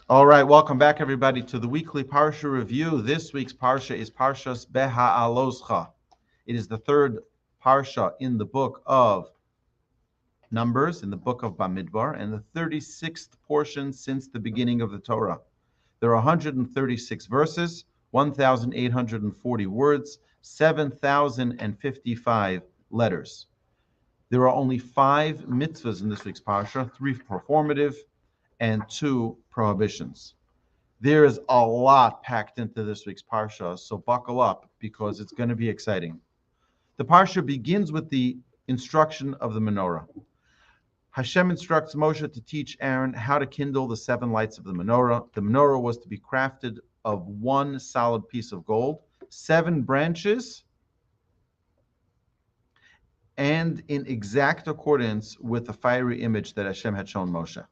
All right, welcome back, everybody, to the weekly Parsha review. This week's Parsha is Parshas Beha'aloscha. It is the third Parsha in the book of Numbers, in the book of Bamidbar, and the 36th portion since the beginning of the Torah. There are 136 verses, 1,840 words, 7,055 letters. There are only 5 mitzvahs in this week's Parsha, 3 performative and 2 prohibitions. There is a lot packed into this week's Parsha, so buckle up because it's going to be exciting. The Parsha begins with the instruction of the Menorah. Hashem instructs Moshe to teach Aaron how to kindle the 7 lights of the Menorah. The Menorah was to be crafted of 1 solid piece of gold, 7 branches, and in exact accordance with the fiery image that Hashem had shown Moshe.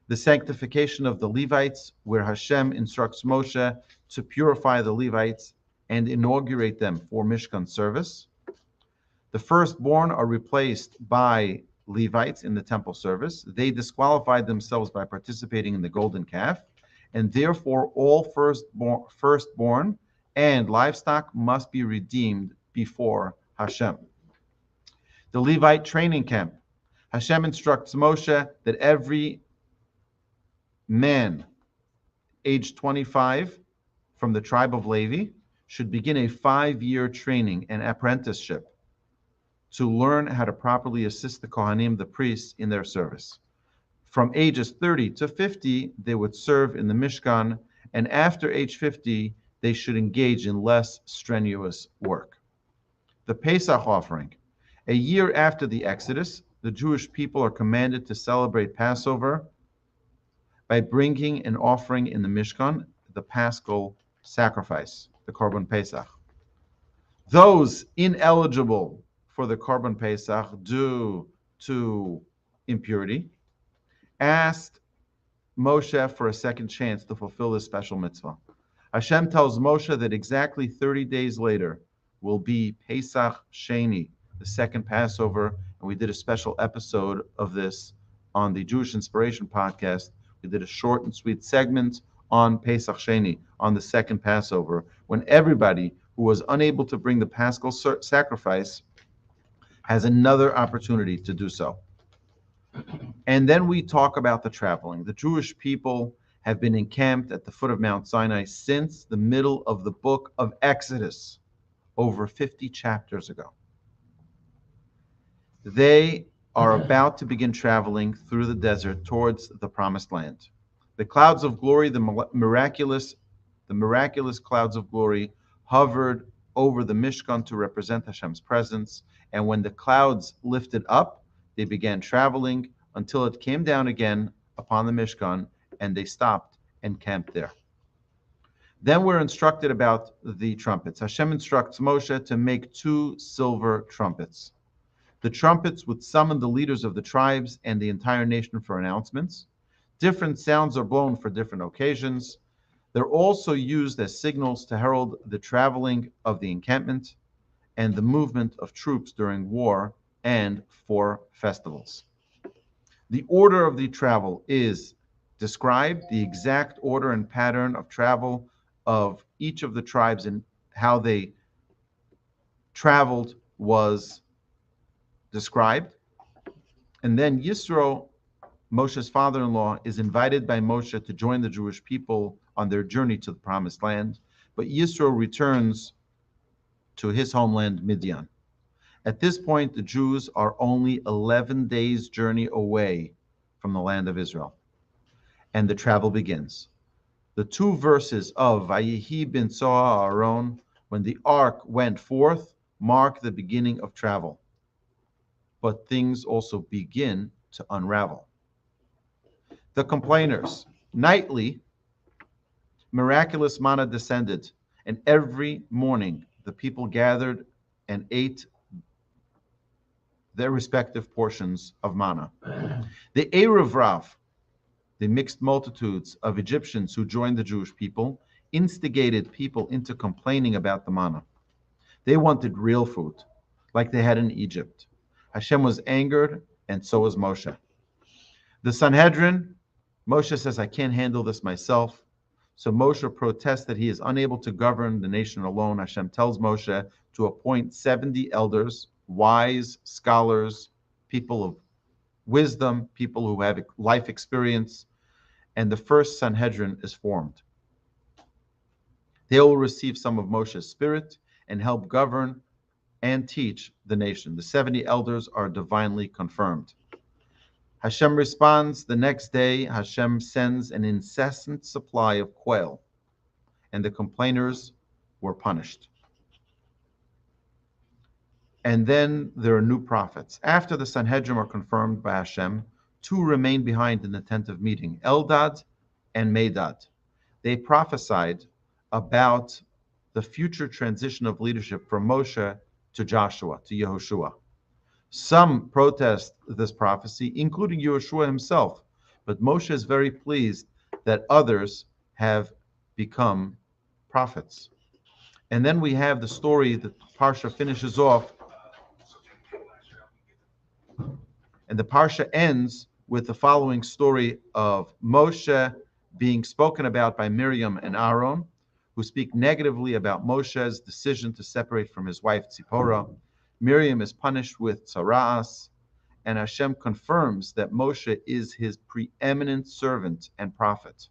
The sanctification of the Levites, where Hashem instructs Moshe to purify the Levites and inaugurate them for Mishkan service. The firstborn are replaced by Levites in the temple service. They disqualified themselves by participating in the golden calf, and therefore all firstborn and livestock must be redeemed before Hashem. The Levite training camp. Hashem instructs Moshe that every man aged 25 from the tribe of Levi should begin a 5-year training and apprenticeship to learn how to properly assist the Kohanim, the priests, in their service. From ages 30 to 50, they would serve in the Mishkan, and after age 50, they should engage in less strenuous work. The Pesach offering. A year after the Exodus, the Jewish people are commanded to celebrate Passover by bringing an offering in the Mishkan, the Paschal sacrifice, the Korban Pesach. Those ineligible for the Korban Pesach due to impurity asked Moshe for a second chance to fulfill this special mitzvah. Hashem tells Moshe that exactly 30 days later will be Pesach Sheni, the second Passover, and we did a special episode of this on the Jewish Inspiration podcast. We did a short and sweet segment on Pesach Sheni, on the second Passover, when everybody who was unable to bring the Paschal sacrifice has another opportunity to do so. And then we talk about the traveling. The Jewish people have been encamped at the foot of Mount Sinai since the middle of the book of Exodus, over 50 chapters ago. They are about to begin traveling through the desert towards the promised land. The clouds of glory, the miraculous clouds of glory hovered over the Mishkan to represent Hashem's presence. And when the clouds lifted up, they began traveling until it came down again upon the Mishkan, and they stopped and camped there. Then we're instructed about the trumpets. Hashem instructs Moshe to make 2 silver trumpets. The trumpets would summon the leaders of the tribes and the entire nation for announcements. Different sounds are blown for different occasions. They're also used as signals to herald the traveling of the encampment and the movement of troops during war and for festivals. The order of the travel is described. The exact order and pattern of travel of each of the tribes and how they traveled was described. And then Yisro, Moshe's father-in-law, is invited by Moshe to join the Jewish people on their journey to the promised land. But Yisro returns to his homeland, Midian. At this point, the Jews are only 11 days' journey away from the land of Israel. And the travel begins. The 2 verses of Vayehi bin Soha Aaron, when the ark went forth, mark the beginning of travel. But things also begin to unravel. The complainers. Nightly, miraculous manna descended, and every morning the people gathered and ate their respective portions of manna. The Erev Rav, the mixed multitudes of Egyptians who joined the Jewish people, instigated people into complaining about the manna. They wanted real food, like they had in Egypt. Hashem was angered, and so was Moshe. The Sanhedrin Moshe says, I can't handle this myself. So Moshe protests that he is unable to govern the nation alone. Hashem tells Moshe to appoint 70 elders, wise scholars, people of wisdom, people who have life experience, and the first Sanhedrin is formed. They will receive some of Moshe's spirit and help govern and teach the nation. The 70 elders are divinely confirmed. Hashem responds. The next day, Hashem sends an incessant supply of quail, and the complainers were punished. And then there are new prophets. After the Sanhedrin are confirmed by Hashem, two remain behind in the tent of meeting, Eldad and Medad. They prophesied about the future transition of leadership from Moshe to Joshua, to Yehoshua. Some protest this prophecy, including Yehoshua himself, but Moshe is very pleased that others have become prophets. And then we have the story that Parsha finishes off, and the Parsha ends with the following story of Moshe being spoken about by Miriam and Aaron, who speak negatively about Moshe's decision to separate from his wife Tzipporah. Miriam is punished with tzara'as, and Hashem confirms that Moshe is his preeminent servant and prophet.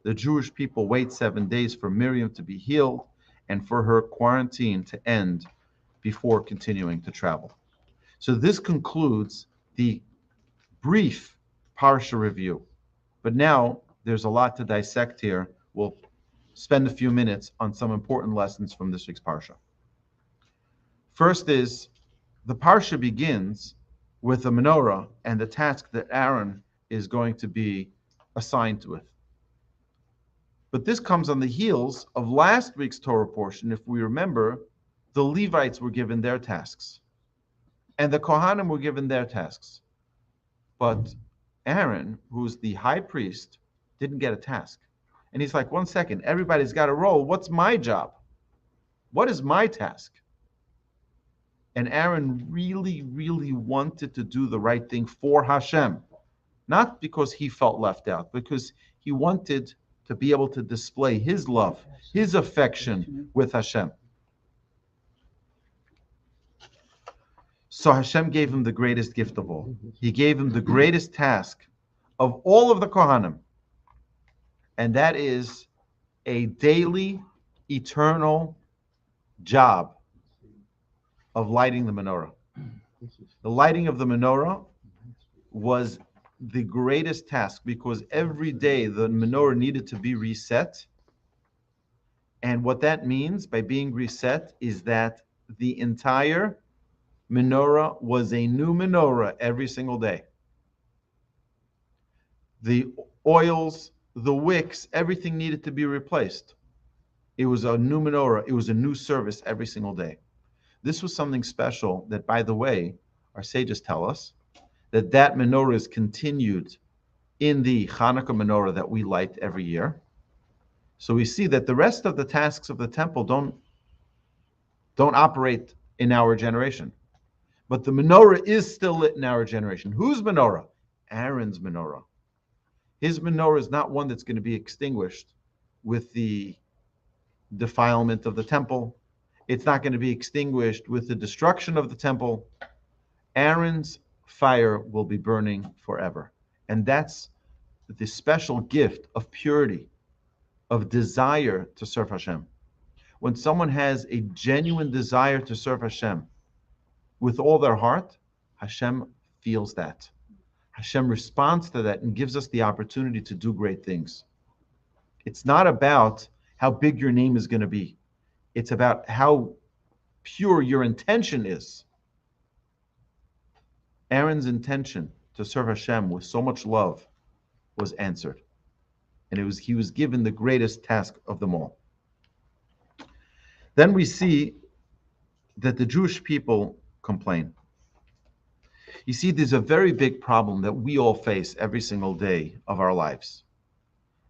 The Jewish people wait 7 days for Miriam to be healed and for her quarantine to end before continuing to travel. So this concludes the brief Parsha review. But now there's a lot to dissect here. We'll spend a few minutes on some important lessons from this week's Parsha. First is, the Parsha begins with the Menorah and the task that Aaron is going to be assigned to it. But this comes on the heels of last week's Torah portion. If we remember, the Levites were given their tasks, and the Kohanim were given their tasks. But Aaron, who's the high priest, didn't get a task. And he's like, 1 second, everybody's got a role. What's my job? What is my task? And Aaron really, really wanted to do the right thing for Hashem. Not because he felt left out, because he wanted to be able to display his love, his affection with Hashem. So Hashem gave him the greatest gift of all. He gave him the greatest task of all of the Kohanim. And that is a daily, eternal job of lighting the menorah. The lighting of the menorah was the greatest task because every day the menorah needed to be reset. And what that means by being reset is that the entire menorah was a new menorah every single day. The oils, the wicks, everything needed to be replaced. It was a new menorah. It was a new service every single day. This was something special that, by the way, our sages tell us that menorah is continued in the Hanukkah menorah that we light every year. So we see that the rest of the tasks of the temple don't operate in our generation. But the menorah is still lit in our generation. Whose menorah? Aaron's menorah. His menorah is not one that's going to be extinguished with the defilement of the temple. It's not going to be extinguished with the destruction of the temple. Aaron's fire will be burning forever. And that's the special gift of purity, of desire to serve Hashem. When someone has a genuine desire to serve Hashem with all their heart, Hashem feels that. Hashem responds to that and gives us the opportunity to do great things. It's not about how big your name is going to be. It's about how pure your intention is. Aaron's intention to serve Hashem with so much love was answered. And he was given the greatest task of them all. Then we see that the Jewish people complain. You see, there's a very big problem that we all face every single day of our lives,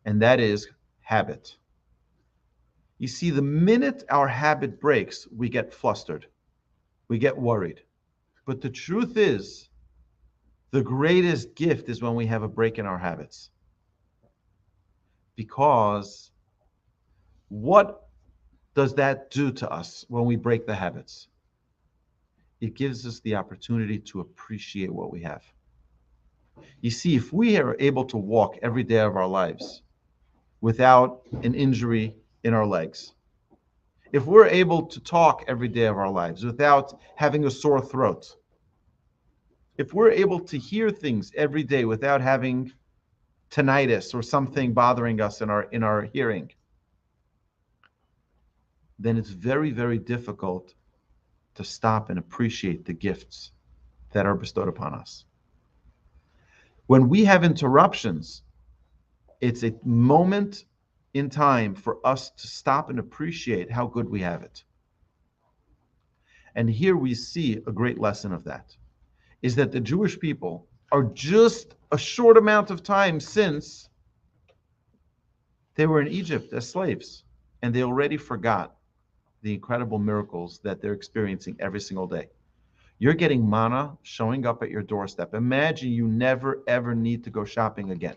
and that is habit. You see, the minute our habit breaks, we get flustered, we get worried. But the truth is, the greatest gift is when we have a break in our habits. Because what does that do to us when we break the habits? It gives us the opportunity to appreciate what we have. You see, if we are able to walk every day of our lives without an injury in our legs, if we're able to talk every day of our lives without having a sore throat, if we're able to hear things every day without having tinnitus or something bothering us in our hearing, then it's very, very difficult to stop and appreciate the gifts that are bestowed upon us. When we have interruptions, it's a moment in time for us to stop and appreciate how good we have it. And here we see a great lesson of that, is that the Jewish people are just a short amount of time since they were in Egypt as slaves, and they already forgot the incredible miracles that they're experiencing every single day. You're getting manna showing up at your doorstep. Imagine you never, ever need to go shopping again.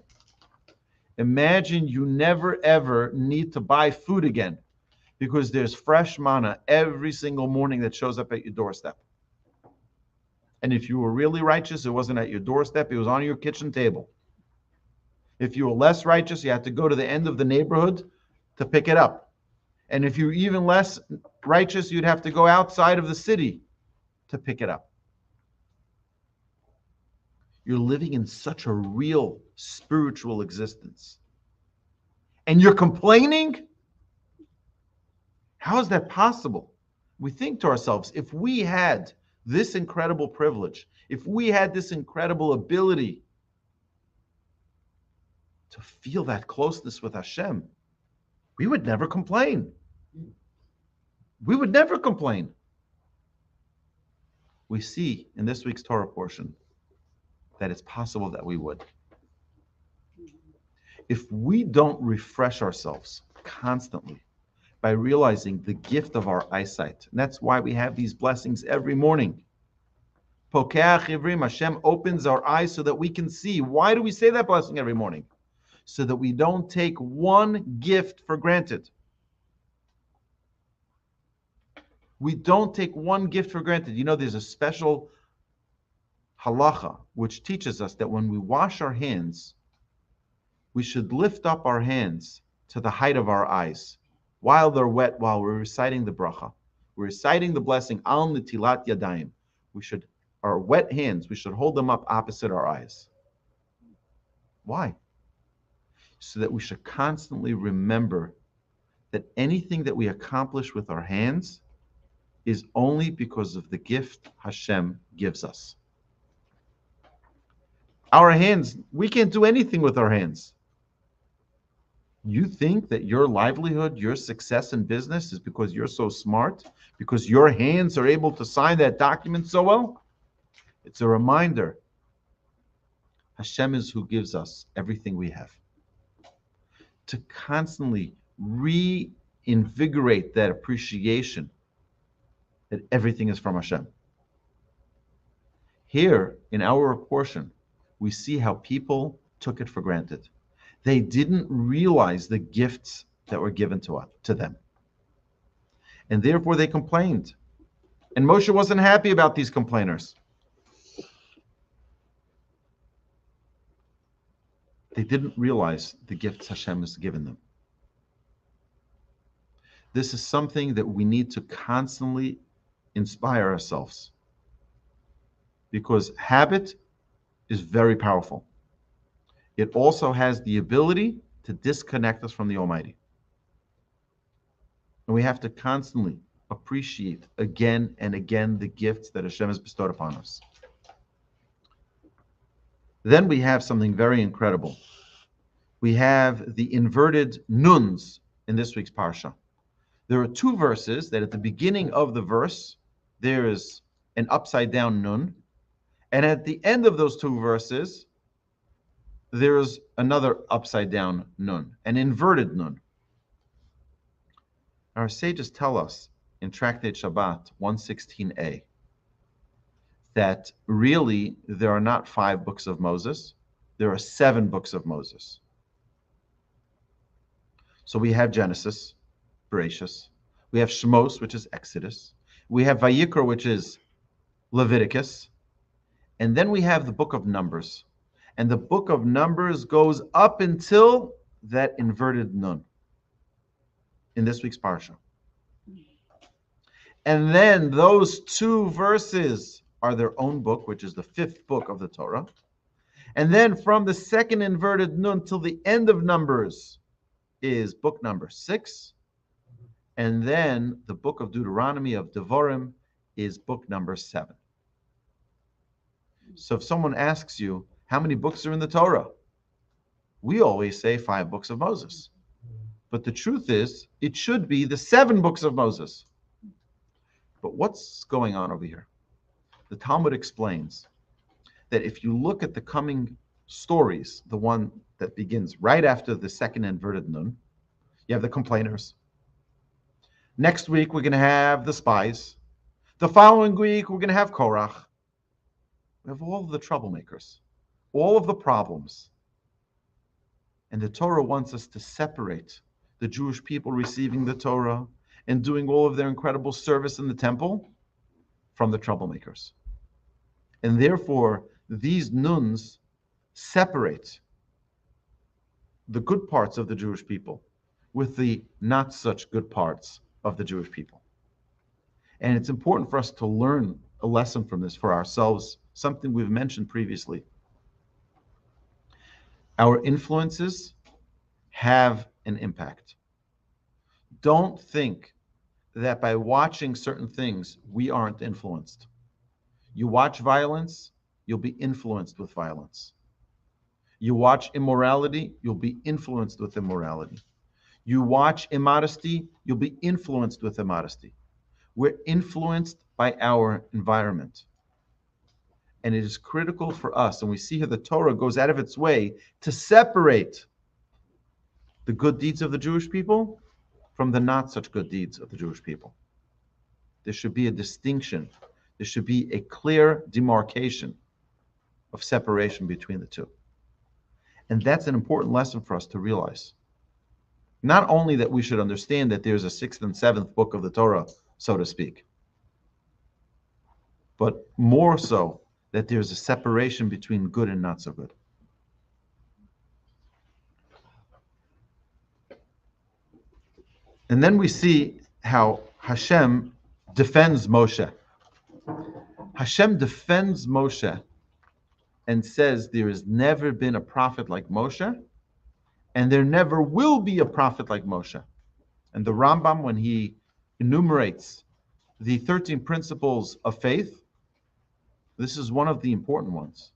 Imagine you never, ever need to buy food again because there's fresh manna every single morning that shows up at your doorstep. And if you were really righteous, it wasn't at your doorstep, it was on your kitchen table. If you were less righteous, you had to go to the end of the neighborhood to pick it up. And if you're even less righteous, you'd have to go outside of the city to pick it up. You're living in such a real spiritual existence. And you're complaining? How is that possible? We think to ourselves, if we had this incredible privilege, if we had this incredible ability to feel that closeness with Hashem, we would never complain. We would never complain. We see in this week's Torah portion that it's possible that we would. If we don't refresh ourselves constantly by realizing the gift of our eyesight, and that's why we have these blessings every morning. Pokeach Ivrim, Hashem opens our eyes so that we can see. Why do we say that blessing every morning? So that we don't take one gift for granted. We don't take one gift for granted. You know, there's a special halacha which teaches us that when we wash our hands, we should lift up our hands to the height of our eyes while they're wet, while we're reciting the bracha. We're reciting the blessing, al nitilat yadayim. Our wet hands, we should hold them up opposite our eyes. Why? So that we should constantly remember that anything that we accomplish with our hands is only because of the gift Hashem gives us. Our hands, we can't do anything with our hands. You think that your livelihood, your success in business is because you're so smart, because your hands are able to sign that document so well? It's a reminder. Hashem is who gives us everything we have. To constantly reinvigorate that appreciation that everything is from Hashem. Here, in our portion, we see how people took it for granted. They didn't realize the gifts that were given to them. And therefore they complained. And Moshe wasn't happy about these complainers. They didn't realize the gifts Hashem has given them. This is something that we need to constantly inspire ourselves, because habit is very powerful. It also has the ability to disconnect us from the Almighty. And we have to constantly appreciate again and again the gifts that Hashem has bestowed upon us. Then we have something very incredible. We have the inverted nuns in this week's Parsha. There are two verses that at the beginning of the verse, there is an upside down nun. And at the end of those two verses, there is another upside down nun, an inverted nun. Our sages tell us in Tractate Shabbat 116a that really there are not 5 books of Moses, there are 7 books of Moses. So we have Genesis, Bereshis. We have Shemos, which is Exodus. We have Vayikra, which is Leviticus. And then we have the book of Numbers. And the book of Numbers goes up until that inverted nun in this week's Parsha. And then those two verses are their own book, which is the fifth book of the Torah. And then from the second inverted nun till the end of Numbers is book number 6. And then the book of Deuteronomy of Devarim is book number 7. So if someone asks you, how many books are in the Torah? We always say 5 books of Moses. But the truth is, it should be the 7 books of Moses. But what's going on over here? The Talmud explains that if you look at the coming stories, the one that begins right after the second inverted nun, you have the complainers. Next week, we're going to have the spies. The following week, we're going to have Korach. We have all of the troublemakers, all of the problems. And the Torah wants us to separate the Jewish people receiving the Torah and doing all of their incredible service in the temple from the troublemakers. And therefore, these nuns separate the good parts of the Jewish people with the not such good parts of the Jewish people. And it's important for us to learn a lesson from this for ourselves, something we've mentioned previously. Our influences have an impact. Don't think that by watching certain things, we aren't influenced. You watch violence, you'll be influenced with violence. You watch immorality, you'll be influenced with immorality. You watch immodesty, you'll be influenced with immodesty. We're influenced by our environment. And it is critical for us, and we see here the Torah goes out of its way to separate the good deeds of the Jewish people from the not such good deeds of the Jewish people. There should be a distinction. There should be a clear demarcation of separation between the two. And that's an important lesson for us to realize. Not only that we should understand that there's a 6th and 7th book of the Torah, so to speak, but more so that there's a separation between good and not so good. And then we see how Hashem defends Moshe. Hashem defends Moshe and says there has never been a prophet like Moshe, and there never will be a prophet like Moshe. And the Rambam, when he enumerates the 13 principles of faith, this is one of the important ones,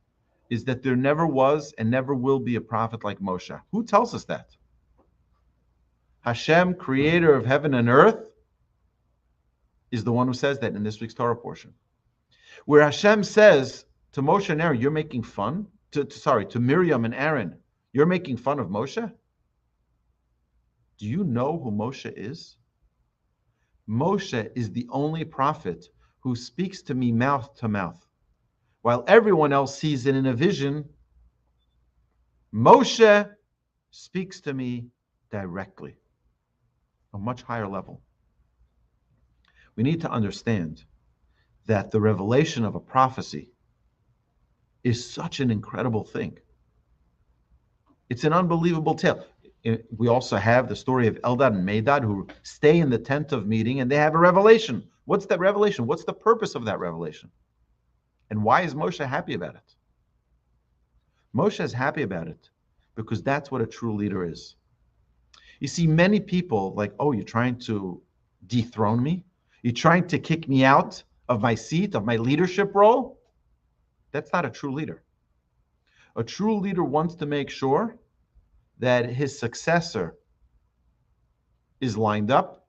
is that there never was and never will be a prophet like Moshe. Who tells us that? Hashem, creator of heaven and earth, is the one who says that in this week's Torah portion. Where Hashem says to Moshe and Aaron, you're making fun, to Miriam and Aaron, you're making fun of Moshe? Do you know who Moshe is? Moshe is the only prophet who speaks to me mouth to mouth. While everyone else sees it in a vision, Moshe speaks to me directly, a much higher level. We need to understand that the revelation of a prophecy is such an incredible thing. It's an unbelievable tale. We also have the story of Eldad and Medad who stay in the tent of meeting and they have a revelation. What's that revelation? What's the purpose of that revelation? And why is Moshe happy about it? Moshe is happy about it because that's what a true leader is. You see, many people like, oh, you're trying to dethrone me? You're trying to kick me out of my seat, of my leadership role? That's not a true leader. A true leader wants to make sure that his successor is lined up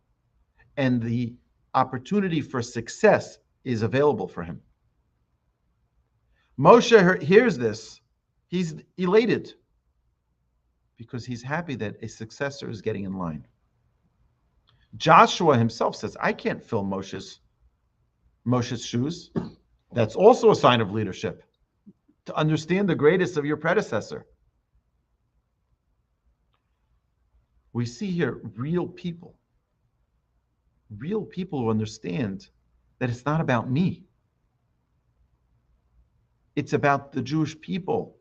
and the opportunity for success is available for him. Moshe hears this. He's elated because he's happy that a successor is getting in line. Joshua himself says, I can't fill Moshe's shoes. That's also a sign of leadership, to understand the greatest of your predecessor. We see here real people who understand that it's not about me. It's about the Jewish people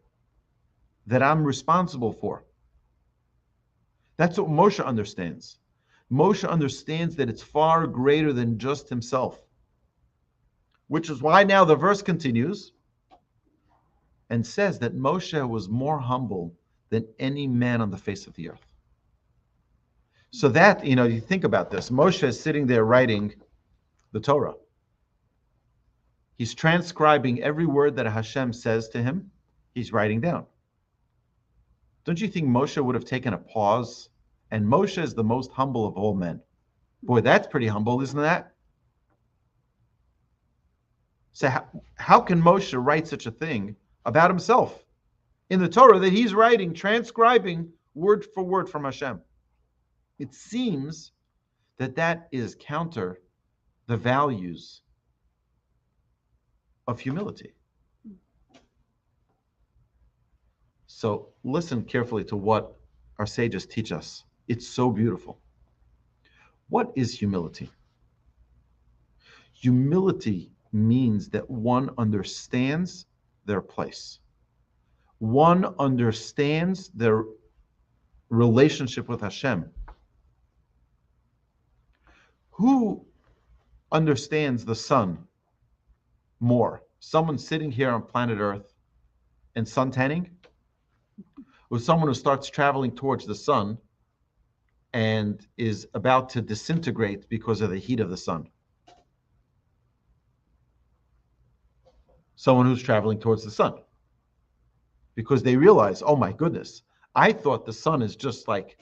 that I'm responsible for. That's what Moshe understands. Moshe understands that it's far greater than just himself, which is why now the verse continues and says that Moshe was more humble than any man on the face of the earth. So that, you think about this. Moshe is sitting there writing the Torah. He's transcribing every word that Hashem says to him. He's writing down. Don't you think Moshe would have taken a pause? And Moshe is the most humble of all men. Boy, that's pretty humble, isn't that? So how can Moshe write such a thing about himself in the Torah that he's writing, transcribing word for word from Hashem? It seems that is counter the values of humility. So listen carefully to what our sages teach us. It's so beautiful. What is humility? Humility means that one understands their place. One understands their relationship with Hashem. Who understands the sun more? Someone sitting here on planet Earth and suntanning? Or someone who starts traveling towards the sun and is about to disintegrate because of the heat of the sun? Someone who's traveling towards the sun. Because they realize, oh my goodness, I thought the sun is just like,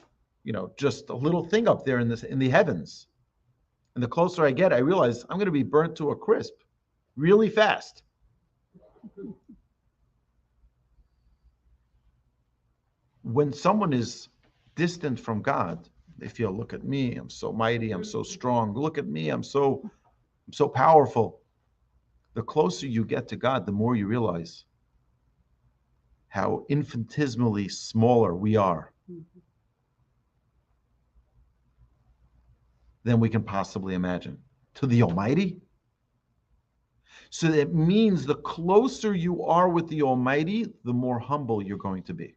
just a little thing up there in the heavens. And the closer I get, I realize I'm going to be burnt to a crisp really fast. When someone is distant from God, they feel, look at me, I'm so mighty, I'm so strong. Look at me, I'm so powerful. The closer you get to God, the more you realize how infinitesimally smaller we are than we can possibly imagine to the Almighty. So that means the closer you are with the Almighty, the more humble you're going to be.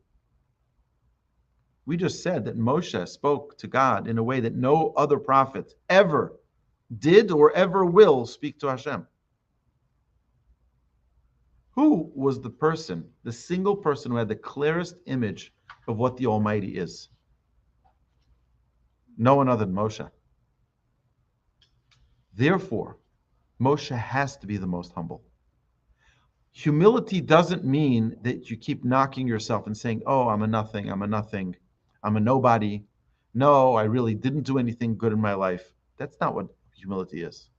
We just said that Moshe spoke to God in a way that no other prophet ever did or ever will speak to Hashem. Who was the single person who had the clearest image of what the Almighty is? No one other than Moshe. Therefore, Moshe has to be the most humble. Humility doesn't mean that you keep knocking yourself and saying, oh, I'm a nothing, I'm a nobody. No, I really didn't do anything good in my life. That's not what humility is.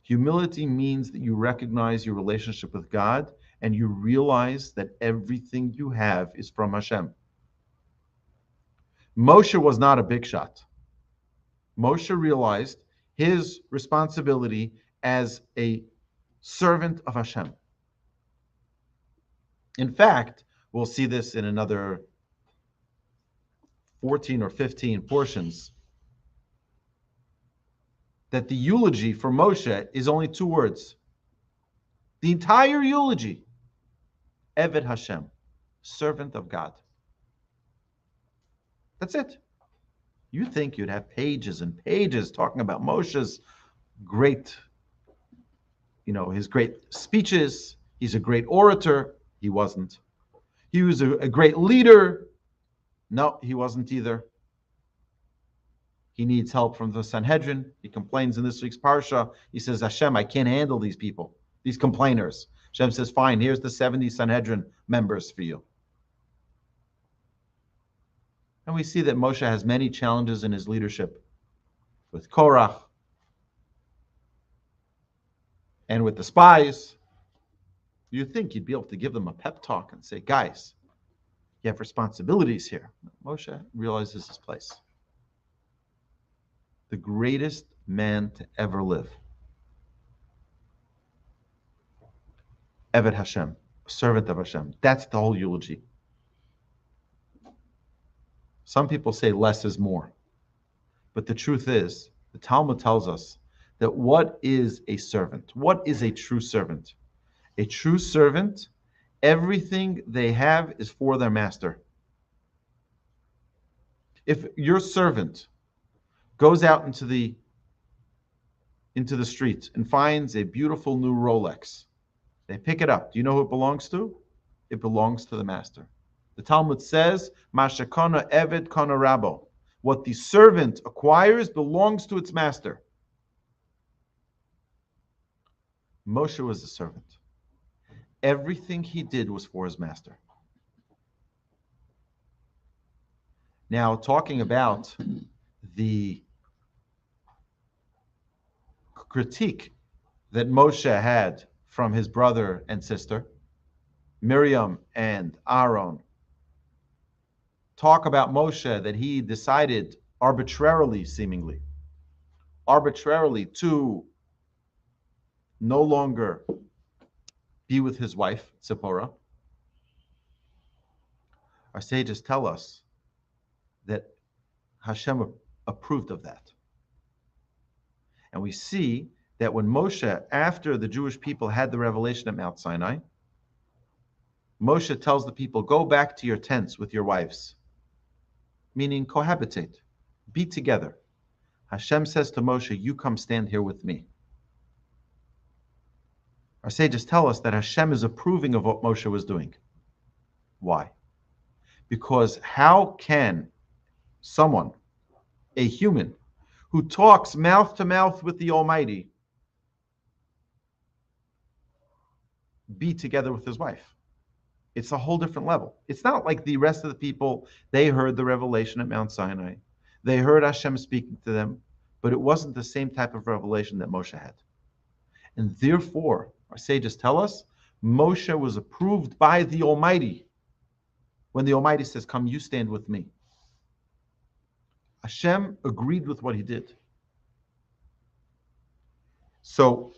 Humility means that you recognize your relationship with God and you realize that everything you have is from Hashem. Moshe was not a big shot. Moshe realized his responsibility as a servant of Hashem. In fact, we'll see this in another 14 or 15 portions, that the eulogy for Moshe is only 2 words. The entire eulogy, Eved Hashem, servant of God. That's it. You think you'd have pages and pages talking about Moshe's great, his great speeches. He's a great orator. He wasn't. He was a great leader. No, he wasn't either. He needs help from the Sanhedrin. He complains in this week's Parsha. He says, Hashem, I can't handle these people, these complainers. Hashem says, fine, here's the 70 Sanhedrin members for you. And we see that Moshe has many challenges in his leadership with Korach and with the spies. You'd think you'd be able to give them a pep talk and say, guys, you have responsibilities here. Moshe realizes his place. The greatest man to ever live. Eved Hashem, servant of Hashem. That's the whole eulogy. Some people say less is more. But the truth is, the Talmud tells us that what is a servant? What is a true servant? A true servant, everything they have is for their master. If your servant goes out into the street and finds a beautiful new Rolex, they pick it up. Do you know who it belongs to? It belongs to the master. The Talmud says, Mashakona Eved Kana Rabo. What the servant acquires belongs to its master. Moshe was a servant. Everything he did was for his master. Now, talking about the critique that Moshe had from his brother and sister, Miriam and Aaron, talk about Moshe that he decided arbitrarily, seemingly, to no longer be with his wife, Zipporah. Our sages tell us that Hashem approved of that. And we see that when Moshe, after the Jewish people had the revelation at Mount Sinai, Moshe tells the people, go back to your tents with your wives, meaning cohabitate, be together. Hashem says to Moshe, you come stand here with me. Our sages tell us that Hashem is approving of what Moshe was doing. Why? Because how can someone, a human, who talks mouth to mouth with the Almighty, be together with his wife? It's a whole different level. It's not like the rest of the people, they heard the revelation at Mount Sinai. They heard Hashem speaking to them, but it wasn't the same type of revelation that Moshe had. And therefore, our sages tell us, Moshe was approved by the Almighty when the Almighty says, come, you stand with me. Hashem agreed with what he did. So,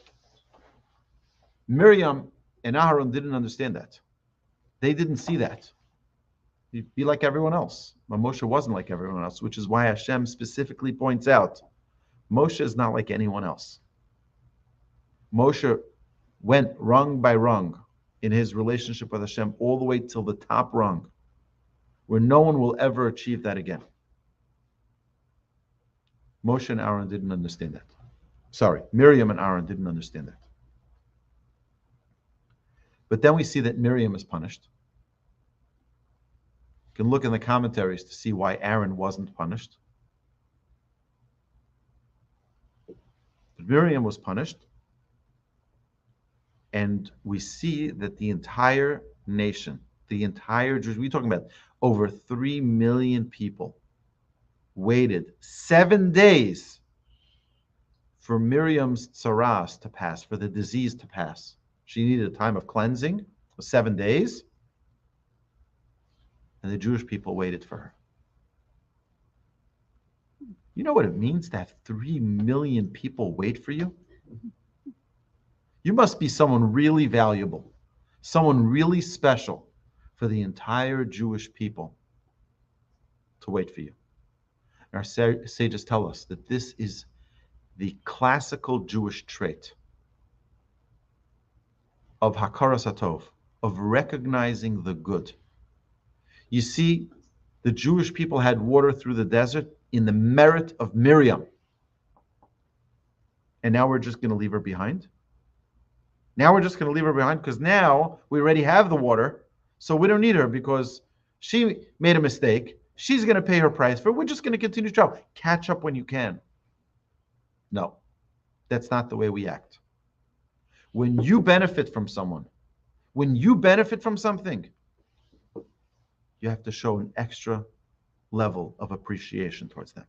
Miriam and Aaron didn't understand that. They didn't see that. He'd be like everyone else. But Moshe wasn't like everyone else, which is why Hashem specifically points out, Moshe is not like anyone else. Moshe went rung by rung in his relationship with Hashem all the way till the top rung, where no one will ever achieve that again. Moshe and Aaron didn't understand that. Sorry, Miriam and Aaron didn't understand that. But then we see that Miriam is punished. You can look in the commentaries to see why Aaron wasn't punished. But Miriam was punished. And we see that the entire nation, the entire Jews, we're talking about over 3 million people, waited 7 days for Miriam's tsaras to pass, for the disease to pass. She needed a time of cleansing of 7 days, and the Jewish people waited for her. You know what it means to have 3 million people wait for you? You must be someone really valuable, someone really special for the entire Jewish people to wait for you. And our sages tell us that this is the classical Jewish trait of hakaras hatov, of recognizing the good. You see, the Jewish people had water through the desert in the merit of Miriam. And now we're just going to leave her behind? Now we're just going to leave her behind because now we already have the water, so we don't need her because she made a mistake. She's going to pay her price for it. We're just going to continue to travel. Catch up when you can. No, that's not the way we act. When you benefit from someone, when you benefit from something, you have to show an extra level of appreciation towards them.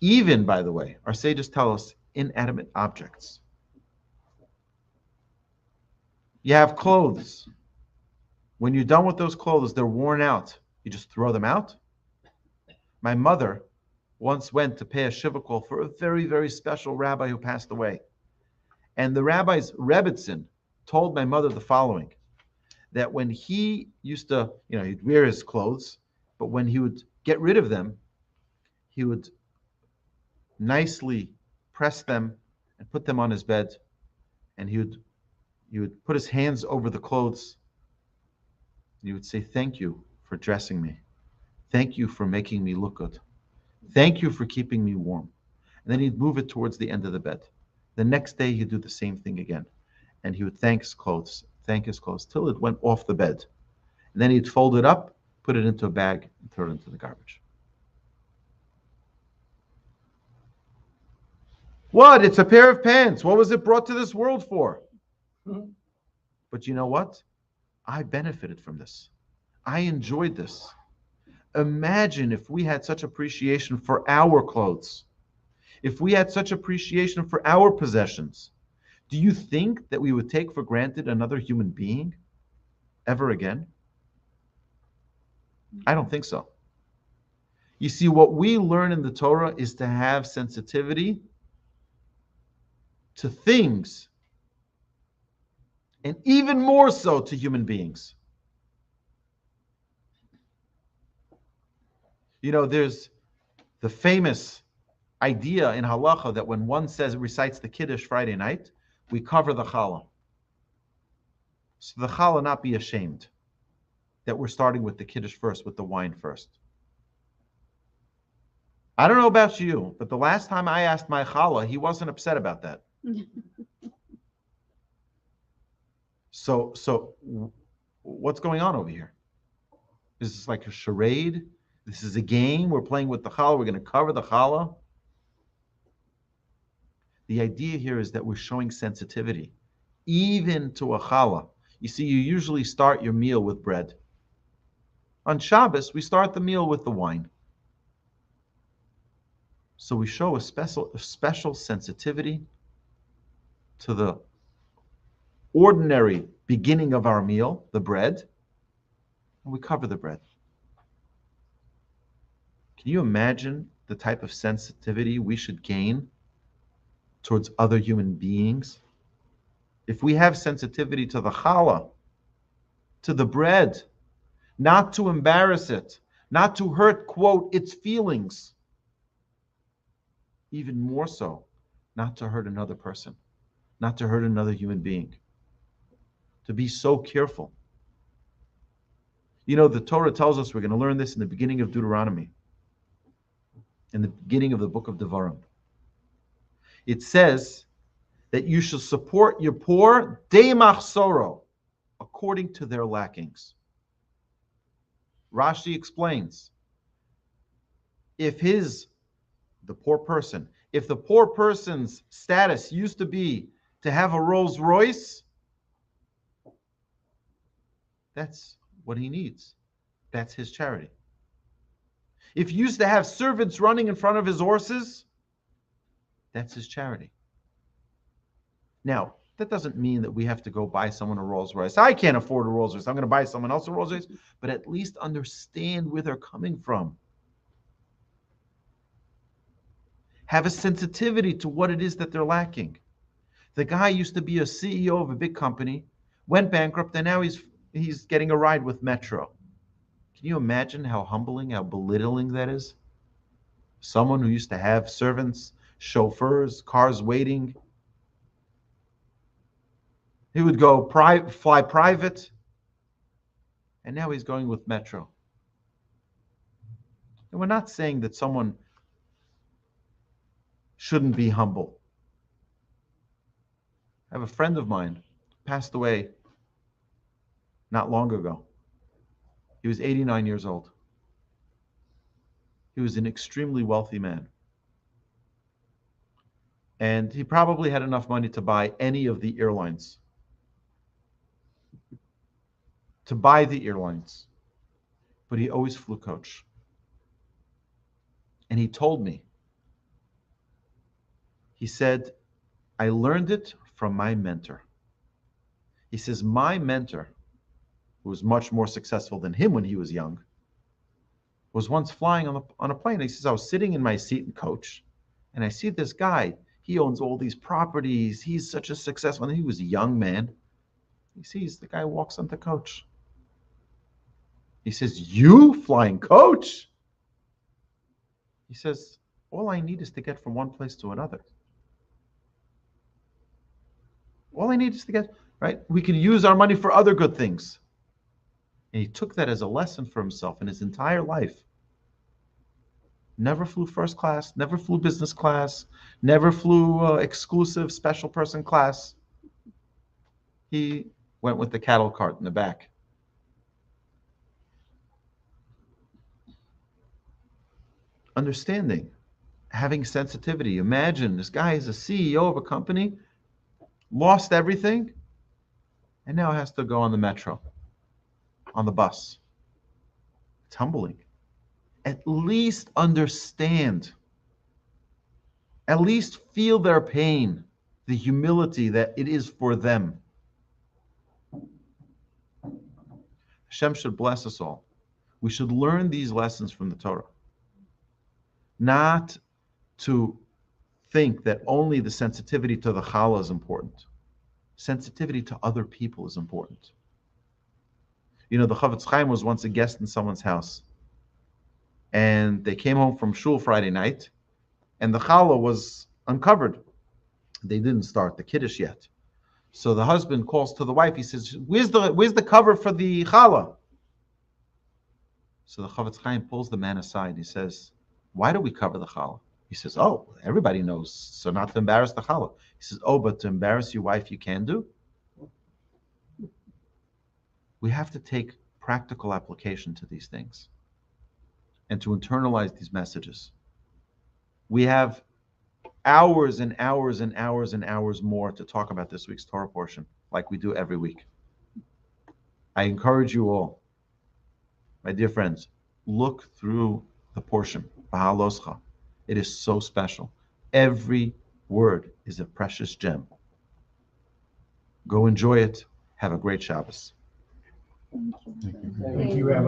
Even, by the way, our sages tell us, inanimate objects. You have clothes. When you're done with those clothes, they're worn out. You just throw them out. My mother once went to pay a shiva call for a very, very special rabbi who passed away. And the rabbi's Rebbitzin told my mother the following, that when he used to, he'd wear his clothes, But when he would get rid of them, he would nicely press them and put them on his bed, and he would put his hands over the clothes, and he would say, "Thank you for dressing me. Thank you for making me look good. Thank you for keeping me warm." And then he'd move it towards the end of the bed. The next day he'd do the same thing again, and he would thank his clothes, till it went off the bed. And then he'd fold it up, put it into a bag, and throw it into the garbage. What? It's a pair of pants. What was it brought to this world for? Mm-hmm. But you know what? I benefited from this. I enjoyed this. Imagine if we had such appreciation for our clothes, if we had such appreciation for our possessions. Do you think that we would take for granted another human being ever again? I don't think so. You see, what we learn in the Torah is to have sensitivity to things, and even more so to human beings. You know, there's the famous idea in halacha that when one recites the Kiddush Friday night, we cover the challah. So the challah not be ashamed that we're starting with the Kiddush first, with the wine first. I don't know about you, but the last time I asked my challah, he wasn't upset about that. So what's going on over here? Is this like a charade? This is a game. We're playing with the challah. We're going to cover the challah. The idea here is that we're showing sensitivity, even to a challah. You see, you usually start your meal with bread. On Shabbos, we start the meal with the wine. So we show a special sensitivity to the ordinary beginning of our meal, the bread, and we cover the bread. Can you imagine the type of sensitivity we should gain towards other human beings? If we have sensitivity to the challah, to the bread, not to embarrass it, not to hurt, quote, its feelings, even more so, not to hurt another person, not to hurt another human being, to be so careful. You know, the Torah tells us, we're going to learn this in the beginning of Deuteronomy, in the beginning of the book of Devarim. It says that you shall support your poor, de machsoro, according to their lackings. Rashi explains, if the poor person's status used to be to have a Rolls Royce, that's what he needs. That's his charity. If he used to have servants running in front of his horses, that's his charity. Now, that doesn't mean that we have to go buy someone a Rolls Royce. I can't afford a Rolls Royce. I'm going to buy someone else a Rolls Royce. But at least understand where they're coming from. Have a sensitivity to what it is that they're lacking. The guy used to be a CEO of a big company, went bankrupt, and now he's getting a ride with Metro. Can you imagine how humbling, how belittling that is? Someone who used to have servants, chauffeurs, cars waiting. He would go fly private, and now he's going with Metro. And we're not saying that someone shouldn't be humble. I have a friend of mine, passed away not long ago. He was 89 years old. He was an extremely wealthy man. And he probably had enough money to buy any of the airlines. But he always flew coach. And he told me, he said, I learned it from my mentor. He says, my mentor, who was much more successful than him when he was young, was once flying on a plane. He says, I was sitting in my seat in coach, and I see this guy. He owns all these properties. He's such a successful, and he was a young man. He sees the guy walks onto coach. He says, you, flying coach? He says, all I need is to get from one place to another. All I need is to get, right? We can use our money for other good things. And he took that as a lesson for himself in his entire life. Never flew first class, never flew business class, never flew exclusive special person class. He went with the cattle cart in the back. Understanding, having sensitivity. Imagine this guy is a CEO of a company, lost everything, and now has to go on the metro, on the bus. It's humbling. At least understand, at least feel their pain, the humility that it is for them. Hashem should bless us all. We should learn these lessons from the Torah. Not to think that only the sensitivity to the challah is important. Sensitivity to other people is important. You know, the Chavetz Chaim was once a guest in someone's house. And they came home from shul Friday night, and the challah was uncovered. They didn't start the kiddush yet. So the husband calls to the wife. He says, where's the cover for the challah? So the Chavetz Chaim pulls the man aside. He says, why do we cover the challah? He says, oh, everybody knows, so not to embarrass the challah. He says, oh, but to embarrass your wife you can do? We have to take practical application to these things and to internalize these messages. We have hours and hours and hours and hours more to talk about this week's Torah portion, like we do every week. I encourage you all, my dear friends, look through the portion, Beha'aloscha. It is so special. Every word is a precious gem. Go enjoy it. Have a great Shabbos. Thank you, Rabbi.